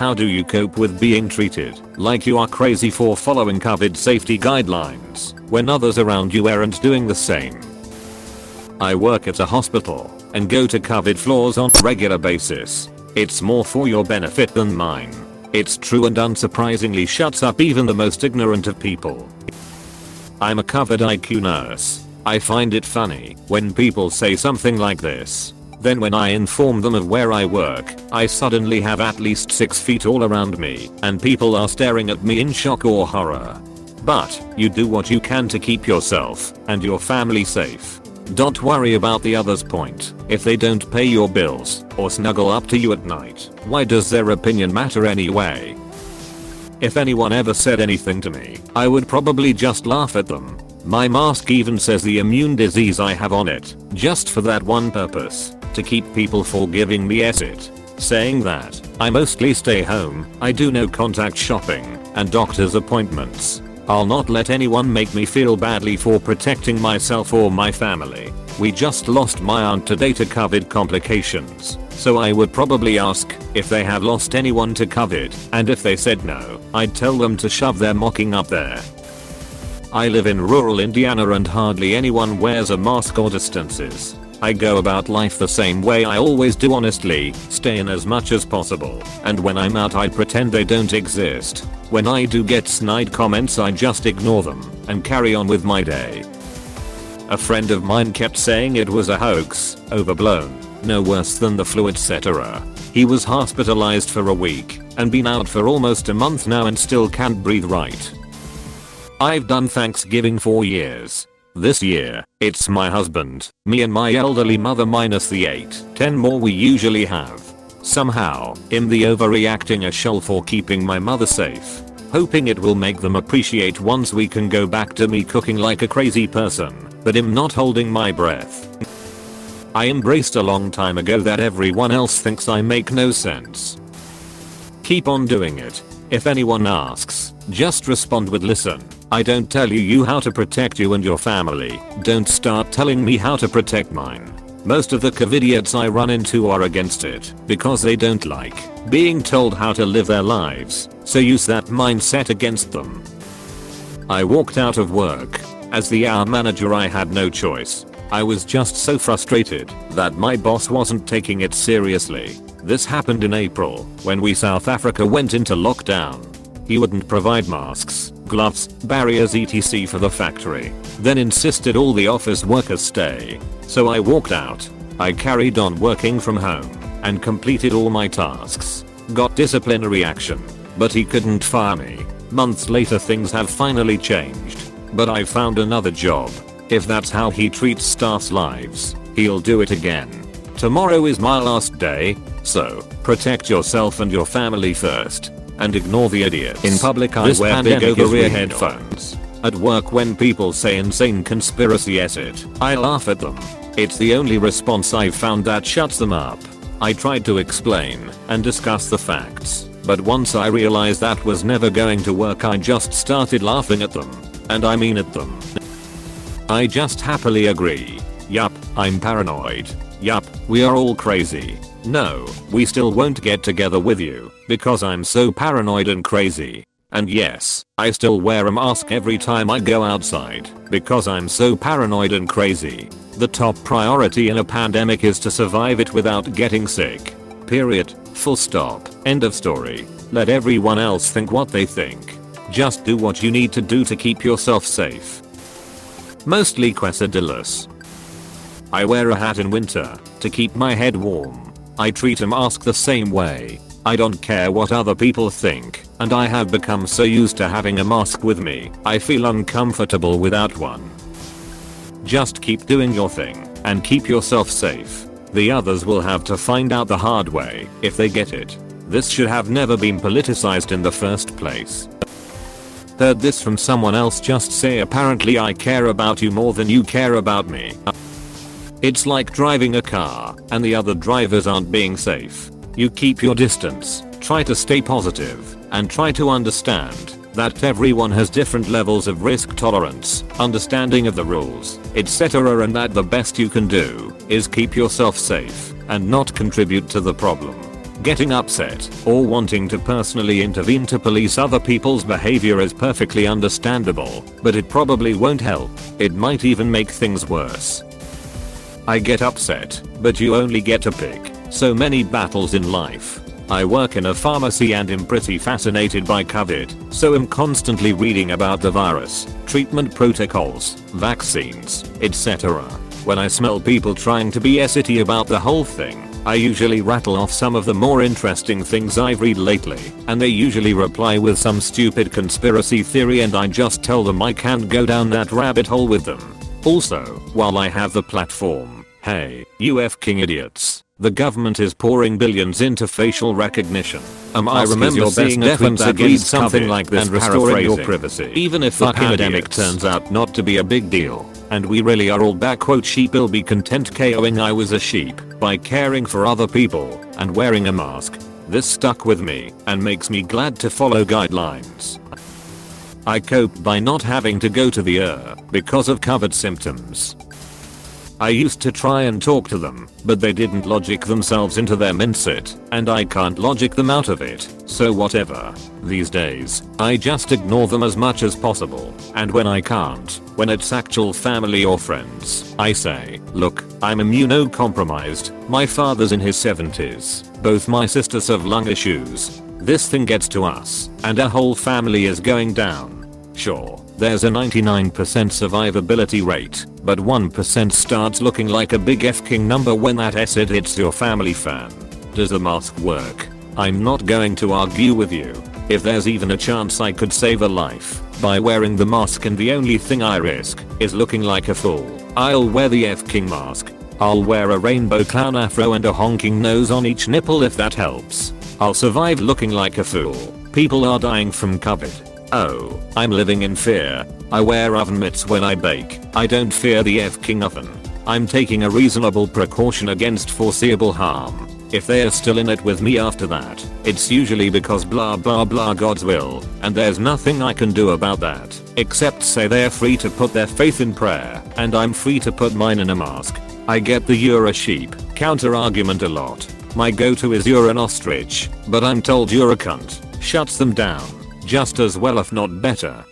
How do you cope with being treated like you are crazy for following COVID safety guidelines when others around you aren't doing the same? I work at a hospital and go to COVID floors on a regular basis. It's more for your benefit than mine. It's true and unsurprisingly shuts up even the most ignorant of people. I'm a covered IQ nurse. I find it funny when people say something like this. Then when I inform them of where I work, I suddenly have at least 6 feet all around me and people are staring at me in shock or horror. But you do what you can to keep yourself and your family safe. Don't worry about the others' point. If they don't pay your bills or snuggle up to you at night, why does their opinion matter anyway? If anyone ever said anything to me, I would probably just laugh at them. My mask even says the immune disease I have on it, just for that one purpose, to keep people from giving me it. Saying that, I mostly stay home, I do no contact shopping, and doctor's appointments. I'll not let anyone make me feel badly for protecting myself or my family. We just lost my aunt today to COVID complications, so I would probably ask if they have lost anyone to COVID, and if they said no, I'd tell them to shove their mocking up there. I live in rural Indiana and hardly anyone wears a mask or distances. I go about life the same way I always do, honestly, stay in as much as possible, and when I'm out I pretend they don't exist. When I do get snide comments I just ignore them and carry on with my day. A friend of mine kept saying it was a hoax, overblown, no worse than the flu etc. He was hospitalized for a week and been out for almost a month now and still can't breathe right. I've done Thanksgiving 4 years. This year, it's my husband, me and my elderly mother minus the 8-10 more we usually have. Somehow, I'm the overreacting a shell for keeping my mother safe. Hoping it will make them appreciate once we can go back to me cooking like a crazy person, but I'm not holding my breath. I embraced a long time ago that everyone else thinks I make no sense. Keep on doing it. If anyone asks, just respond with listen. I don't tell you how to protect you and your family. Don't start telling me how to protect mine. Most of the COVIDiots I run into are against it because they don't like being told how to live their lives, so use that mindset against them. I walked out of work. As the hour manager I had no choice. I was just so frustrated that my boss wasn't taking it seriously. This happened in April when South Africa went into lockdown. He wouldn't provide masks, gloves, barriers etc for the factory, then insisted all the office workers stay. So I walked out. I carried on working from home and completed all my tasks. Got disciplinary action, but he couldn't fire me. Months later things have finally changed, but I found another job. If that's how he treats staff's lives, he'll do it again. Tomorrow is my last day, so protect yourself and your family first. And ignore the idiots. In public I wear big over-ear headphones. At work when people say insane conspiracy shit, I laugh at them. It's the only response I've found that shuts them up. I tried to explain and discuss the facts, but once I realized that was never going to work I just started laughing at them. And I mean at them. I just happily agree. Yup, I'm paranoid. Yup, we are all crazy. No, we still won't get together with you because I'm so paranoid and crazy. And yes, I still wear a mask every time I go outside because I'm so paranoid and crazy. The top priority in a pandemic is to survive it without getting sick. Period. Full stop. End of story. Let everyone else think what they think. Just do what you need to do to keep yourself safe. Mostly quesadillas. I wear a hat in winter to keep my head warm. I treat a mask the same way. I don't care what other people think, and I have become so used to having a mask with me, I feel uncomfortable without one. Just keep doing your thing and keep yourself safe. The others will have to find out the hard way if they get it. This should have never been politicized in the first place. Heard this from someone else just say apparently I care about you more than you care about me. It's like driving a car and the other drivers aren't being safe. You keep your distance, try to stay positive, and try to understand that everyone has different levels of risk tolerance, understanding of the rules, etc. and that the best you can do is keep yourself safe and not contribute to the problem. Getting upset or wanting to personally intervene to police other people's behavior is perfectly understandable, but it probably won't help. It might even make things worse. I get upset, but you only get to pick so many battles in life. I work in a pharmacy and am pretty fascinated by COVID, so I'm constantly reading about the virus, treatment protocols, vaccines, etc. When I smell people trying to be shitty about the whole thing, I usually rattle off some of the more interesting things I've read lately, and they usually reply with some stupid conspiracy theory and I just tell them I can't go down that rabbit hole with them. Also, while I have the platform, hey, you f***ing idiots. The government is pouring billions into facial recognition. I remember seeing a tweet that reads something like this, and restoring your privacy. Even if the pandemic turns out not to be a big deal, and we really are all back sheep, will be content KOing I was a sheep by caring for other people and wearing a mask. This stuck with me and makes me glad to follow guidelines. I cope by not having to go to the because of COVID symptoms. I used to try and talk to them, but they didn't logic themselves into their mindset, and I can't logic them out of it, so whatever. These days, I just ignore them as much as possible, and when I can't, when it's actual family or friends, I say, look, I'm immunocompromised, my father's in his 70s, both my sisters have lung issues. This thing gets to us, and our whole family is going down. Sure, there's a 99% survivability rate, but 1% starts looking like a big f***ing number when that acid hits your family fan. Does the mask work? I'm not going to argue with you. If there's even a chance I could save a life by wearing the mask and the only thing I risk is looking like a fool, I'll wear the f***ing mask. I'll wear a rainbow clown afro and a honking nose on each nipple if that helps. I'll survive looking like a fool. People are dying from COVID. Oh, I'm living in fear. I wear oven mitts when I bake. I don't fear the f***ing oven. I'm taking a reasonable precaution against foreseeable harm. If they're still in it with me after that, it's usually because blah blah blah God's will, and there's nothing I can do about that, except say they're free to put their faith in prayer, and I'm free to put mine in a mask. I get the you're a sheep counter argument a lot. My go-to is you're an ostrich, but I'm told you're a cunt. Shuts them down just as well if not better.